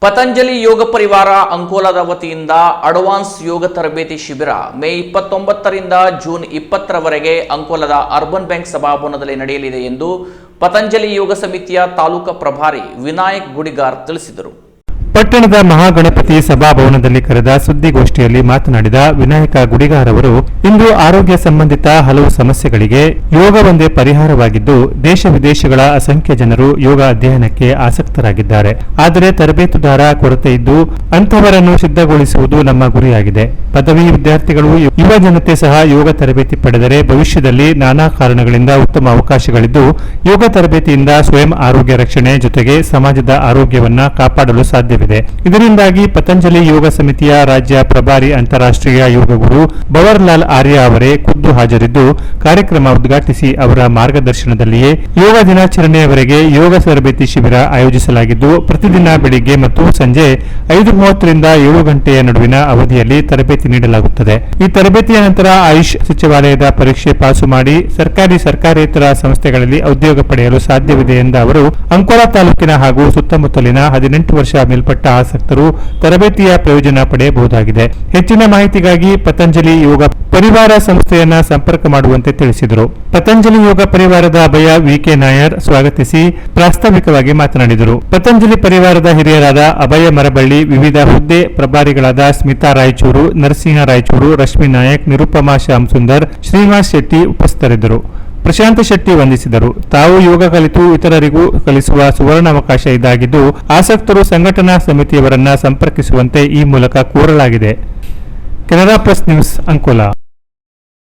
ಪತಂಜಲಿ ಯೋಗ ಪರಿವಾರ ಅಂಕೋಲಾದ ವತಿಯಿಂದ ಅಡ್ವಾನ್ಸ್ ಯೋಗ ತರಬೇತಿ ಶಿಬಿರ ಮೇ 29ರಿಂದ ಜೂನ್ 20ರವರೆಗೆ ಅಂಕೋಲಾದ ಅರ್ಬನ್ ಬ್ಯಾಂಕ್ ಸಭಾಭವನದಲ್ಲಿ ನಡೆಯಲಿದೆ ಎಂದು ಪತಂಜಲಿ ಯೋಗ ಸಮಿತಿಯ ತಾಲೂಕಾ ಪ್ರಭಾರಿ ವಿನಾಯಕ್ ಗುಡಿಗಾರ್ ತಿಳಿಸಿದರು. ಪಟ್ಟಣದ ಮಹಾಗಣಪತಿ ಸಭಾಭವನದಲ್ಲಿ ಕರೆದ ಸುದ್ದಿಗೋಷ್ಠಿಯಲ್ಲಿ ಮಾತನಾಡಿದ ವಿನಾಯಕ ಗುಡಿಗಾರ್ ಅವರು, ಇಂದು ಆರೋಗ್ಯ ಸಂಬಂಧಿತ ಹಲವು ಸಮಸ್ಯೆಗಳಿಗೆ ಯೋಗ ಒಂದೇ ಪರಿಹಾರವಾಗಿದ್ದು, ದೇಶ ವಿದೇಶಗಳ ಅಸಂಖ್ಯ ಜನರು ಯೋಗ ಅಧ್ಯಯನಕ್ಕೆ ಆಸಕ್ತರಾಗಿದ್ದಾರೆ. ಆದರೆ ತರಬೇತುದಾರ ಕೊರತೆ ಇದ್ದು ಅಂಥವರನ್ನು ಸಿದ್ಧಗೊಳಿಸುವುದು ನಮ್ಮ ಗುರಿಯಾಗಿದೆ. ಪದವಿ ವಿದ್ಯಾರ್ಥಿಗಳು, ಯುವ ಜನತೆ ಸಹ ಯೋಗ ತರಬೇತಿ ಪಡೆದರೆ ಭವಿಷ್ಯದಲ್ಲಿ ನಾನಾ ಕಾರಣಗಳಿಂದ ಉತ್ತಮ ಅವಕಾಶಗಳಿದ್ದು, ಯೋಗ ತರಬೇತಿಯಿಂದ ಸ್ವಯಂ ಆರೋಗ್ಯ ರಕ್ಷಣೆ ಜೊತೆಗೆ ಸಮಾಜದ ಆರೋಗ್ಯವನ್ನ ಕಾಪಾಡಲು ಸಾಧ್ಯವಿದೆ. ಇದರಿಂದಾಗಿ ಪತಂಜಲಿ ಯೋಗ ಸಮಿತಿಯ ರಾಜ್ಯ ಪ್ರಭಾರಿ ಅಂತಾರಾಷ್ಟ್ರೀಯ ಯೋಗ ಗುರು ಭವರ್ಲಾಲ್ ಆರ್ಯ ಅವರೇ ಖುದ್ದು ಹಾಜರಿದ್ದು ಕಾರ್ಯಕ್ರಮ ಉದ್ಘಾಟಿಸಿ ಅವರ ಮಾರ್ಗದರ್ಶನದಲ್ಲಿಯೇ ಯೋಗ ದಿನಾಚರಣೆಯವರೆಗೆ ಯೋಗ ತರಬೇತಿ ಶಿಬಿರ ಆಯೋಜಿಸಲಾಗಿದ್ದು, ಪ್ರತಿದಿನ ಬೆಳಿಗ್ಗೆ ಮತ್ತು ಸಂಜೆ 5:30ರಿಂದ 7 ಗಂಟೆಯ ನಡುವಿನ ಅವಧಿಯಲ್ಲಿ ತರಬೇತಿ ನೀಡಲಾಗುತ್ತದೆ. ಈ ತರಬೇತಿಯ ನಂತರ ಆಯುಷ್ ಸಚಿವಾಲಯದ ಪರೀಕ್ಷೆ ಪಾಸು ಮಾಡಿ ಸರ್ಕಾರೇತರ ಸಂಸ್ಥೆಗಳಲ್ಲಿ ಉದ್ಯೋಗ ಪಡೆಯಲು ಸಾಧ್ಯವಿದೆ ಎಂದ ಅವರು, ಅಂಕೋಲಾ ತಾಲೂಕಿನ ಹಾಗೂ ಸುತ್ತಮುತ್ತಲಿನ 18 ವರ್ಷ ಮೇಲ್ಪಟ್ಟ ಆಸಕ್ತರು ತರಬೇತಿಯ ಪ್ರಯೋಜನ ಪಡೆಯಬಹುದಾಗಿದೆ. ಹೆಚ್ಚಿನ ಮಾಹಿತಿಗಾಗಿ ಪತಂಜಲಿ ಯೋಗ ಪರಿವಾರ ಸಂಸ್ಥೆಯನ್ನ ಸಂಪರ್ಕ ಮಾಡುವಂತೆ ತಿಳಿಸಿದರು. ಪತಂಜಲಿ ಯೋಗ ಪರಿವಾರದ ಅಭಯ ವಿಕೆ ನಾಯರ್ ಸ್ವಾಗತಿಸಿ ಪ್ರಾಸ್ತಾವಿಕವಾಗಿ ಮಾತನಾಡಿದರು. ಪತಂಜಲಿ ಪರಿವಾರದ ಹಿರಿಯರಾದ ಅಭಯ ಮರಬಳ್ಳಿ, ವಿವಿಧ ಹುದ್ದೆ ಪ್ರಭಾರಿಗಳಾದ ಸ್ಮಿತಾ ರಾಯಚೂರು, ನರಸಿಂಹ ರಾಯಚೂರು, ರಶ್ಮಿ ನಾಯಕ್, ನಿರುಪಮಾ ಶ್ಯಾಮ್ ಸುಂದರ್, ಶ್ರೀನಿವಾಸ್ ಶೆಟ್ಟಿ ಉಪಸ್ಥಿತರಿದ್ದರು. ಪ್ರಶಾಂತ್ ಶೆಟ್ಟಿ ವಂದಿಸಿದರು. ತಾವು ಯೋಗ ಕಲಿತು ಇತರರಿಗೂ ಕಲಿಸುವ ಸುವರ್ಣಾವಕಾಶ ಇದಾಗಿದ್ದು, ಆಸಕ್ತರು ಸಂಘಟನಾ ಸಮಿತಿಯವರನ್ನ ಸಂಪರ್ಕಿಸುವಂತೆ ಈ ಮೂಲಕ ಕೋರಲಾಗಿದೆ. Canara press news, Ankola.